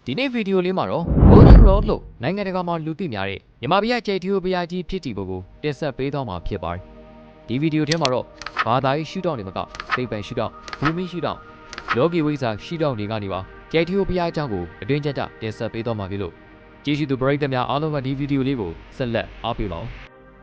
ဒီနေ့ဗီဒီယိုလေးမှာတော့ Golden Road လို့နိုင်ငံတကာမှာလူသိများတဲ့မြန်မာပြည်ရဲ့ JTO ဘုရားကြီးဖြစ်တည်ပုံကိုတင်ဆက်ပေးသွားမှာဖြစ်ပါတယ်။ဒီဗီဒီယိုထဲမှာတော့ဘာသာရေးရှုထောင့်တွေမှာကသိပ္ပံရှုထောင့်၊ဘူမိရှုထောင့်၊လောကီဝိဇ္ဇာရှုထောင့်တွေကနေပါ JTO ဘုရားအကြောင်းကိုအတွင်းကျကျတင်ဆက်ပေးသွားမှာဖြစ်လို့ကြည့်ရှုသူပရိသတ်များအားလုံးကဒီဗီဒီယိုလေးကိုဆက်လက်အားပေးပါဦး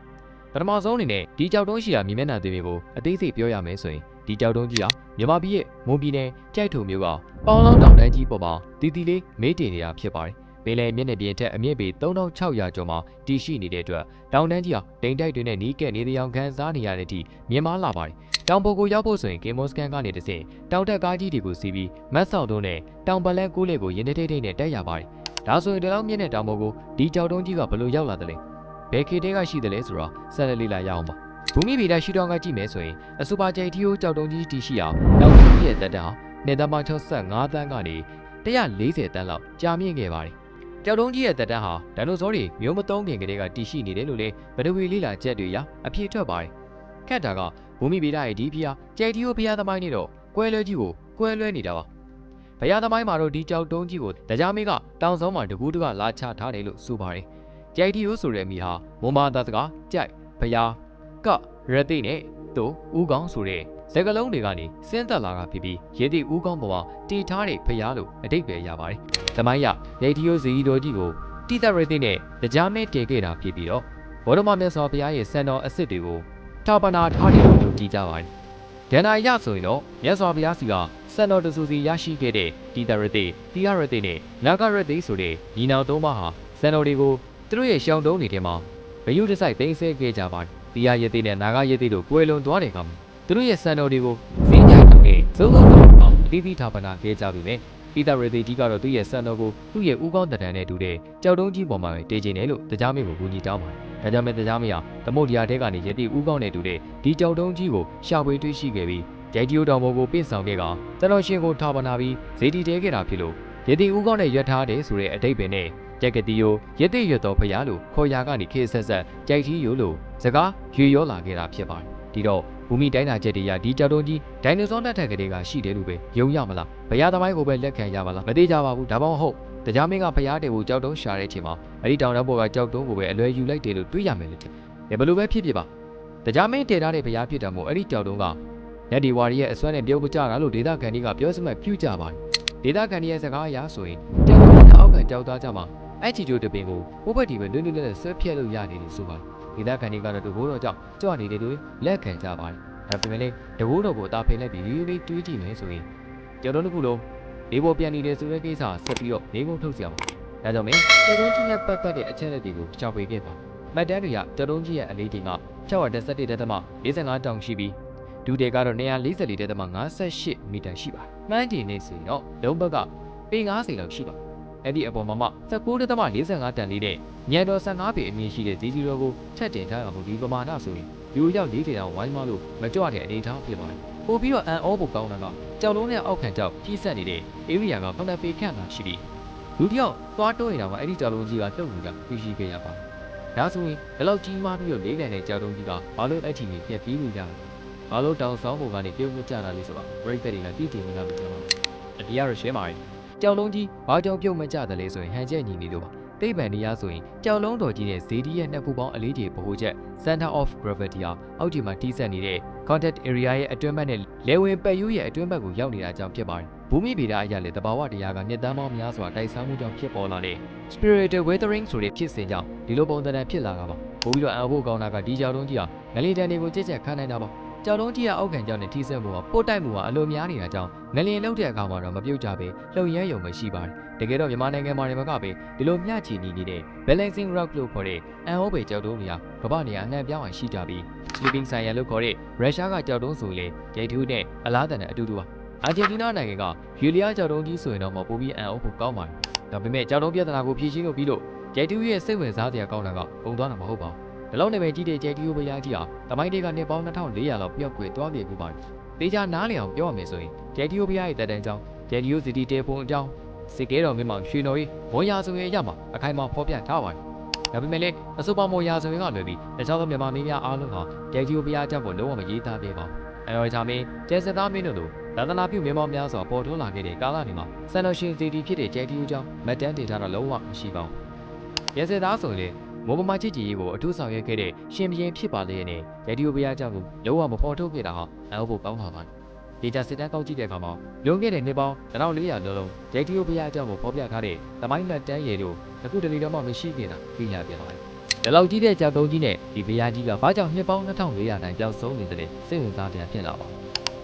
။ပထမဆုံးအနေနဲ့ဒီကြောက်တုံးရှိရာမြေမျက်နှာသစ်တွေကိုအသေးစိတ်ပြောရမယ်ဆိုရင်ဒီကြောက်တုံးကြီးဟာမြန်မာပြည်ရဲ့မွန်ပြည်နယ်ကြိုက်ထုံမြို့ကပေါင်လောင်းတောင်တန်းကြီးပေါ်မှာတီတီလေးမေးတင်နေတာဖြစ်ပါတယ်။ပင်လယ်မျက်နှာပြင်ထက်အမြင့်ပေ3600ကျော်မှာတည်ရှိနေတဲ့အတွက်တောင်တန်းကြီးဟာတိမ်တိုက်တွေနဲ့နီးကပ်နေတဲ့အောင်ခန်းစားနေရတဲ့အထိမြင်မာလာပါတယ်။တောင်ပေါ်ကိုရောက်ဖို့ဆိုရင်ကင်မော့စကန်ကနေတဆင့်တောင်တက်ကားကြီးတွေကိုစီးပြီးမတ်ဆောက်တုံးနဲ့တောင်ပလန်ကူးလေးကိုရင်ထိတ်ထိတ်နဲ့တက်ရပါတယ်။ဒါဆိုရင်ဒီလောက်မြင့်တဲ့တောင်ပေါ်ကိုဒီကြောက်တုံးကြီးကဘယ်လိုရောက်လာသလဲ။ဘယ်ခေတ်တည်းကရှိသလဲဆိုတော့ဆက်လက်လေ့လာရအောင်ပါ။ဘူမိဗီဒရှုထောင့်ကကြည့်မယ်ဆိုရင်အစူပါဂျိုက်တီယိုကြောက်တုံးကြီးတည်ရှိအောင်တောင်ကြီးရဲ့တက်တာ2.65 တန်းကနေ140တန်းလောက်ကြာမြင့်ခဲ့ပါတယ်။ကြောက်တုံးကြီးရဲ့တက်တန်းဟာဒိုင်နိုဆောတွေမျိုးမသုံးခင်ကတည်းကတည်ရှိနေတယ်လို့လည်းပထဝီလေ့လာချက်တွေအရအပြည့်ထွက်ပါတယ်။ခက်တာကဘူမိဗီဒရဲ့ဒီဖျားဂျိုက်တီယိုဖျားသမိုင်းနဲ့တော့ကွဲလွဲကြီးကိုကွဲလွဲနေတာပါ။ဖျားသမိုင်းမှာတော့ဒီကြောက်တုံးကြီးကိုတရားမင်းကတောင်စောမှာတကူးတကလာချထားတယ်လို့ဆိုပါတယ်။ဂျိုက်တီယိုဆိုတဲ့အမည်ဟာမွန်ဘာသာစကားကြိုက်ဖျားကရသိနဲ့တို့ဦးကောင်းဆိုတဲ့စကလုံးတွေကနေဆင်းသက်လာတာဖြစ်ပြီးရေတိဦးကောင်းပေါ်မှာတည်ထားတဲ့ဖျားလို့အတိတ်ပဲရပါတယ်။သမိုင်းရရေတီယိုဇီတော်ကြီးကိုတိတရသိနဲ့တရားမဲတည်ခဲ့တာဖြစ်ပြီးတော့ဘောဓမမြတ်စွာဘုရားရဲ့စံတော်အစ်စ်တွေကိုထာပနာထားတယ်လို့ကြည်ကြပါတယ်။ဒဏ္ဍာရဆိုရင်တော့မြတ်စွာဘုရားစီကစံတော်တဆူစီရရှိခဲ့တဲ့တိတရသိ၊တိရသိနဲ့နာဂရသိဆိုတဲ့ညီနောင်သုံးပါးဟာစံတော်တွေကိုသူတို့ရဲ့ရှောင်းတုံးတွေထဲမှာဘယုတစိုက်သိမ်းဆဲခဲ့ကြပါတယ်။တိရရသိနဲ့နာဂရသိတို့ကွယ်လွန်သွားတယ်ကသူတို့ရဲ့စံတော်တွေကိုဈေးညှိုက်တဲ့သုံးလုံးအောင်အသီးသီးထာပနာခဲ့ကြပြီပဲပိတရသေကြီးကတော့သူ့ရဲ့စံတော်ကိုသူ့ရဲ့ဦးကောင်းတံတန်နဲ့တူတဲ့ကြောက်တုံးကြီးပေါ်မှာပဲတည်ကျင်တယ်လို့တရားမင်းကိုကူညီတောင်းပါတယ်။ဒါကြောင့်မဲတရားမင်းဟာသမုတ်တရားထဲကနေယတိဦးကောင်းနဲ့တူတဲ့ဒီကြောက်တုံးကြီးကိုရှာဖွေတွေ့ရှိခဲ့ပြီးဂျိုက်တီယိုတောင်ပေါ်ကိုပင့်ဆောင်ခဲ့ကစံတော်ရှင်ကိုထာပနာပြီးဈေးတီတဲခဲ့တာဖြစ်လို့ယတိဦးကောင်းနဲ့ရွက်ထားတယ်ဆိုတဲ့အတိတ်ပဲနဲ့ကြက်ကတိယိုယတိရွက်တော်ဖရာလို့ခေါ်ရာကနေခေဆက်ဆက်ကြိုက်တီယိုလို့စကားရွေရောလာခဲ့တာဖြစ်ပါတယ်။ဒီတော့ဘူမိတိုင်းနာချက်တွေကဒီကြောက်တုံးကြီးဒိုင်နိုဆောလက်ထက်ကလေးကရှိတယ်လို့ပဲယုံရမလားဘုရားသမိုင်းကိုပဲလက်ခံရပါလားမသိကြပါဘူးဒါပေမဲ့ဟုတ်တရားမင်းကဘုရားတဲ့ကိုကြောက်တုံးရှာတဲ့အချိန်မှာအဲ့ဒီတောင်တန်းပေါ်ကကြောက်တုံးကိုပဲအလွယ်ယူလိုက်တယ်လို့တွေးရမယ်လို့ထင်တယ်ဘယ်လိုပဲဖြစ်ဖြစ်ပါတရားမင်းတည်ထားတဲ့ဘုရားဖြစ်တယ်မို့အဲ့ဒီကြောက်တုံးကလက်ဒီဝါရီရဲ့အစွမ်းနဲ့ပြုတ်ကြတာလို့ဒေသခံတွေကပြောစမှတ်ပြုကြပါတယ်ဒေသခံတွေရဲ့စကားအရဆိုရင်ကြောက်တုံးနဲ့အောက်ခံကြောက်သားကြမှာအဲ့ချီကျိုးတပင်ကိုဘိုးဘက်ဒီပဲလွတ်လွတ်လပ်လပ်ဆွဲဖြတ်လို့ရတယ်လို့ဆိုပါတယ်ဒေသခံတွေကတော့တဘိုးတော်ကြောင့်ကြွနေတယ်လို့လက်ခံကြပါတယ်ဒါပေမဲ့လည်းတဘိုးတော်ကိုအသာဖိလိုက်ပြီးလေးလေးတွေးကြည့်မယ်ဆိုရင်ကြော်တုံးတစ်ခုလုံးလေးပေါ်ပြန်နေတဲ့ဆိုတဲ့ကိစ္စဆက်ပြီးတော့နေကုန်ထုတ်စရာပါ။ဒါကြောင့်မင်းကြော်တုံးကြီးရဲ့ပတ်သက်တဲ့အချက်အလက်တွေကိုရှာဖွေခဲ့ပါ။မှတ်တမ်းတွေကကြော်တုံးကြီးရဲ့အလေးချိန်က617.45တောင်ရှိပြီးဒူတယ်ကတော့244.58မီတာရှိပါတယ်။မှန်းတင်နေဆိုရင်တော့လုံးဘက်ကပေ90လောက်ရှိပါအဲ့ဒီအပေါ်မှာမှ19.45တန်လေးနဲ့ညံတော်15ပေအမြင့်ရှိတဲ့ဇီဒီရိုကိုချက်တင်ထားအောင်ဒီပမာဏဆိုရင်လူရောက်40တောင်ဝိုင်းမလို့မကြွတဲ့အနေအထားဖြစ်ပါတယ်။ပို့ပြီးတော့အန်အောဖို့ကောင်းတာကကြောက်လုံးနဲ့အောက်ခံကြောက်ကြီးဆက်နေတဲ့ area ကဖုန်တပေခန့်သာရှိပြီးလူတယောက်သွားတိုးနေတာကအဲ့ဒီကြောက်လုံးကြီးကတုတ်လူကပြရှိခဲ့ရပါတယ်။ဒါဆိုရင်ဒီလောက်ကြီးမားပြီးတော့လေးလံတဲ့ကြောက်လုံးကြီးကဘာလို့အဲ့ထီနေပြက်ပြီးလို့ရလဲ။ဘာလို့တောင်ဆောင်ပေါ်ကနေပြုတ်ပြုတ်ကြတာလဲဆိုတော့ break တွေကတည်တည်နေတာပဲကျွန်တော်။တရားရရှင်းပါတယ်။ကြောက်လုံးကြီးဘာကြောင့်ပြုတ်မကြတယ်လဲဆိုရင်ဟန်ချက်ညီနေလို့ပါ။တိတ်ပံနေရဆိုရင်ကြောက်လုံးတော်ကြီးနဲ့ဇေဒီရဲ့နှစ်ခုပေါင်းအလေးကြီးဗဟိုချက် center of gravity ဟာအောက်ခြေမှာတီးဆက်နေတဲ့ contact area ရဲ့အတွင်းဘက်နဲ့လေဝင်ပတ်ယူရဲ့အတွင်းဘက်ကိုရောက်နေတာကြောင့်ဖြစ်ပါတယ်။ဘူမိဗေဒအရလည်းတဘာဝတရားကနှစ်တန်းပေါင်းများစွာတိုက်စားမှုကြောင့်ဖြစ်ပေါ်လာတဲ့ spiritual weathering ဆိုတဲ့ဖြစ်စဉ်ကြောင့်ဒီလိုပုံသဏ္ဍာန်ဖြစ်လာတာပါ။ပို့ပြီးတော့အံဖို့ကောင်းတာကဒီကြောက်လုံးကြီးဟာငလျင်တန်တွေကိုကြက်ကြက်ခန်းနိုင်တာပါ။ကြောက်လုံးကြီးကအောက်ခံကြောက်နဲ့ထိစက်မှုကပို့တိုက်မှုကအလိုများနေတာကြောင့်ငလျင်လှုပ်တဲ့အခါမှာတော့မပြုတ်ကြပဲလှုပ်ရမ်းရုံပဲရှိပါတယ်။တကယ်တော့မြန်မာနိုင်ငံမှာနေမကပဲဒီလိုမျှချီနေတဲ့ balancing rock လို့ခေါ်တဲ့အန်ဟောပေကြောက်တုံးတွေကကမ္ဘာနေရာအနှံ့ပြောင်းအောင်ရှိကြပြီး sleeping cyan လို့ခေါ်တဲ့ရုရှားကကြောက်တုံးဆိုလေဂျိတ်ထူးနဲ့အလားတန်တဲ့အတူတူပါအာဂျင်တီးနားနိုင်ငံကယူလီယာကြောက်တုံးကြီးဆိုရင်တော့မပိုပြီးအန်ဟောဖို့ကောင်းပါတယ်ဒါပေမဲ့ကြောက်တုံးပြဿနာကိုဖြေရှင်းလို့ပြီးလို့ဂျိတ်ထူးရဲ့စိတ်ဝင်စားစရာကောင်းတာကပုံသွားတာမဟုတ်ပါဘူးဒီလောက်နေပဲကြီးတဲ့ဂျိတ်ထူးဘုရားကြီးဟာတမိုင်းတွေကနှစ်ပေါင်း2400လောက်ပျောက်ကွယ်သွားပြီပူပါတယ်တေချာနားလည်အောင်ပြောရမယ်ဆိုရင်ဂျိတ်ထူးဘုရားရဲ့တက်တန်းကြောင်းဂျိတ်ထူးစီတီတေပုံအကြောင်းစစ်ကဲတော်မင်းမောင်ရွှေတော်ကြီးမော်ရာဆိုရင်ရမှာအခိုင်အမာဖော်ပြထားပါတယ်။ဒါပေမဲ့လည်းအစိုးရမော်ရာဆိုရင်ကလွယ်ပြီးတခြားသောမြန်မာမင်းများအားလုံးဟာဂျိုက်တီယိုဘုရားအကြောင်းကိုလုံးဝမရေးသားပြပါဘူး။အဲတော့ဂျာမင်းကျဲစသားမင်းတို့လို သာသနာပြုမြေမောင်းများစွာပေါ်ထွန်းလာခဲ့တဲ့ကာလတွေမှာစံတော်ရှင်စီတီဖြစ်တဲ့ကျဲတီဦးကြောင့်မတ်တန်းတင်ထားတာလုံးဝမရှိပါဘူး။ရဲစသားဆိုရင်မောမမချစ်ကြည်ရေးကိုအထူးဆောင်ရွက်ခဲ့တဲ့ရှင်ဘရင်ဖြစ်ပါလေနဲ့ကျဲတီဦးဘုရားကြောင့်လုံးဝမပေါ်ထုတ်ခဲ့တာဟာအဟုတ်ဖို့ကောင်းပါပါ။ဒေတာစစ်တမ်းကောက်ကြည့်တဲ့အခါမှာလွန်ခဲ့တဲ့နှစ်ပေါင်း1400လုံးလုံးကျဲတီဦးဘုရားကြောင့်ကိုဖော်ပြထားတဲ့သမိုင်းမှတ်တမ်းရည်တို့အခုတလေတော့မှမရှိခဲ့တာသိရပြန်ပါတယ်။ဒီလောက်ကြီးတဲ့ကြောက်တုံးကြီးနဲ့ဒီဘုရားကြီးကဘာကြောင့်နှစ်ပေါင်း2400တိုင်ကြောက်ဆုံးနေတဲ့စိတ်ဝင်စားပြန်ဖြစ်လာပါ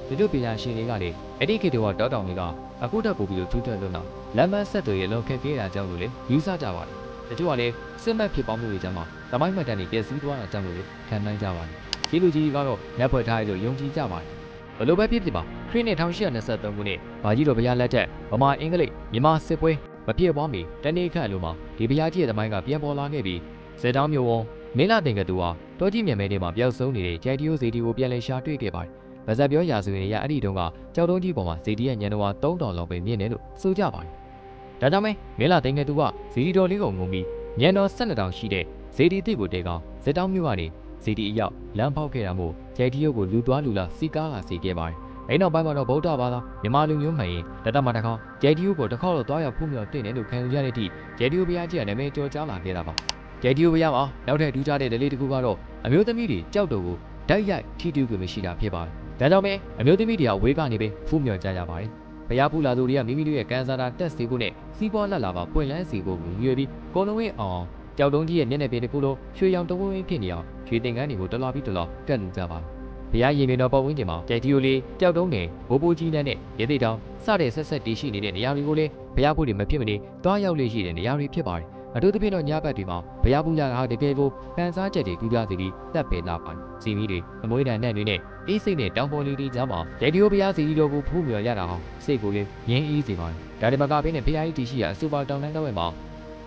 ဒီလိုပညာရှင်တွေကလည်းအဲ့ဒီခေတ်ကတောတောင်တွေကအခုတက်ပို့ပြီးထူးထွန်းလို့တော့လမ်းမဆက်တွေအလုံးခက်ခဲတာကြောင့်လို့လေယူဆကြပါတယ်။တချို့ကလည်းစစ်မှတ်ဖြစ်ပေါင်းမှုတွေကြောင့်သမိုင်းမှတ်တမ်းတွေပြည့်စည်သွားတာကြောင့်လို့လေခံနိုင်ကြပါတယ်။ဒီလူကြီးကတော့လက်ဖွဲ့ထားရလို့ယုံကြည်ကြပါတယ်။ဘလို့ပဲဖြစ်ဖြစ်ပါခရစ်နှစ်1823ခုနှစ်ဗာကြီးတော်ဘုရားလက်ထက်ဗမာအင်္ဂလိပ်မြန်မာစစ်ပွဲမပြည့်ပွားမီတနေ့ခန့်လိုမှာဒီဘုရားကြီးရဲ့သမိုင်းကပြန်ပေါ်လာခဲ့ပြီးစစ်တောင်းမျိုးဝုံမင်းလာတင်ကတူဟာတောကြီးမြန်မဲတွေမှာပျောက်ဆုံးနေတဲ့ကျဲတီယိုစီတီကိုပြန်လည်ရှာတွေ့ခဲ့ပါတယ်။ဗဇက်ပြောရာဇဝင်ရအဲ့ဒီတုန်းကကြောက်တုံးကြီးပေါ်မှာဇီတီရဲ့ညံတော်3000လောက်ပဲမြင့်တယ်လို့ဆိုကြပါတယ်။ဒါကြောင့်မင်းလာတင်ကတူကဇီတီတော်လေးကိုငုံပြီးညံတော်12000ရှိတဲ့ဇီတီတိကိုတဲကောင်စစ်တောင်းမျိုးကနေဇီတီအရောက်လမ်းဖောက်ခဲ့တာမို့ကျဲတီယိုကိုလူသွားလူလာစီကားလာစီခဲ့ပါတယ်။အဲ့နောက်ပိုင်းမှာတော့ဗုဒ္ဓဘာသာမြန်မာလူမျိုးမှန်ရင်တတမတကောင်ကျဲတီယိုကိုတစ်ခေါက်တော့သွားရောက်ဖူးမြော်တင်တယ်လို့ခံယူရတဲ့အထိကျဲတီယိုဘုရားကြီးကနာမည်ကျော်ကြားလာခဲ့တာပါ။ကျဲတီယိုဘုရားမှာနောက်ထပ်ထူးခြားတဲ့ဒလေးတစ်ခုကတော့အမျိုးသမီးတွေကြောက်တော်ကိုဓာတ်ရိုက်ထီတူးကိုမရှိတာဖြစ်ပါတယ်။ဒါကြောင့်ပဲအမျိုးသမီးတွေကအဝေးကနေပဲဖူးမြော်ကြရပါတယ်။ဘုရားဖူးလာသူတွေကမိမိတို့ရဲ့ကံစားတာတက်စီဖို့နဲ့စီးပွားလက်လာပါပွင့်လန်းစီဖို့ကိုရွေပြီးကိုလုံးဝင်းအောင်ကြောက်တုံးကြီးရဲ့မျက်နှာပြင်တစ်ခုလုံးရွှေရောင်တဝင်းဝင်းဖြစ်နေအောင်ရွှေတင်ကန်းတွေကိုတလားပြီးတလားကတ်လူကြပါတယ်။ဘုရားရင်မြင်တော်ပတ်ဝန်းကျင်မှာကျဲတီယိုလေးကြောက်တုံးငယ်ဘိုးဘိုးကြီးနဲ့ရဲသိတောင်စတဲ့ဆက်ဆက်တည်ရှိနေတဲ့နေရာတွေကိုလည်းဘုရားဖူးတွေမဖြစ်မနေတွားရောက်လေရှိတဲ့နေရာတွေဖြစ်ပါတယ်။အထူးသဖြင့်တော့ညဘက်တွေမှာဘုရားဖူးရတာတကယ်ကိုပန်းစားချက်တွေကူးပြစီပြီးတက်ပယ်လာပါတယ်။စီမီတွေအမွေးတန်နဲ့တွေနဲ့အေးစိတ်နဲ့တောင်ပေါ်လေးတွေကြားမှာကျဲတီယိုဘုရားစီတော်ကိုဖူးမြော်ရတာဟာစိတ်ကိုလည်းငြင်းအေးစေပါတယ်။ဒါဒီမှာကပဲနဲ့ဘုရားကြီးတည်ရှိရာအစူပါတောင်တန်းတော်ဝဲမှာ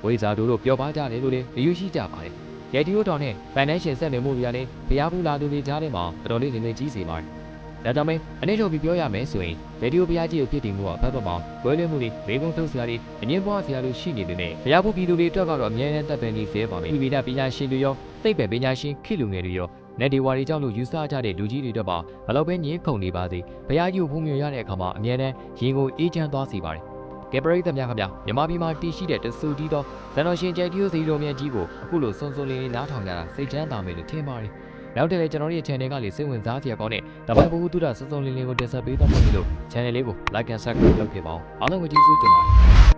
ဝိဇာတို့ပျော်ပါကြတယ်လို့လည်းအယူရှိကြပါတယ်။ကျဲတီယိုတော်နဲ့ဖန်တိုင်းရှင်ဆက်နေမှုတွေကလည်းဘုရားဖူးလာသူတွေကြားထဲမှာတော်တော်လေးနေကြီးစေပါတယ်။ဒါကြောင့်အနည်းဆုံးပြောရမယ်ဆိုရင်ဗီဒီယိုဘုရားကြီးကိုဖြစ်တည်မှုကဖတ်တော့မှာကွဲလွဲမှုတွေဘေးကုန်းထုတ်စရာတွေအငင်းပွားစရာတွေရှိနေတယ်နဲ့ဘုရားဖူးပြည်သူတွေအတွက်ကတော့အမြဲတမ်းတပ်ပယ်နေစေပါမယ်။ဒီဗီဒပညာရှင်တွေရောသိပ္ပံပညာရှင်ခေတ်လူငယ်တွေရောနဲ့ဒီဝါရီကြောင့်လို့ယူဆကြတဲ့လူကြီးတွေတော့ပါဘလောက်ပဲညင်းခုန်နေပါစေဘုရားကြီးကိုဖူးမြော်ရတဲ့အခါမှာအမြဲတမ်းရင်ကိုအေးချမ်းသွားစေပါတယ်။ကဲပရိသတ်များခင်ဗျာမြန်မာပြည်မှာတည်ရှိတဲ့တဆူကြီးသောဇန်တော်ရှင်ကျဲတီယိုစီတော်မြတ်ကြီးကိုအခုလိုစွန်းစွန်းလေးနားထောင်ကြတာစိတ်ချမ်းသာမယ်လို့ထင်ပါတယ်။နောက်တစ်လေကျွန်တော်တို့ရဲ့ channel ကလေစိတ်ဝင်စားစရာကောင်းတဲ့တပိုင်းဘူးတူတာစုံစုံလင်းလင်းကိုတင်ဆက်ပေးသွားမယ်လို့ channel လေးကို like and subscribe လုပ်ခဲ့ပါအောင်အားလုံးကိုကျေးဇူးတင်ပါတယ်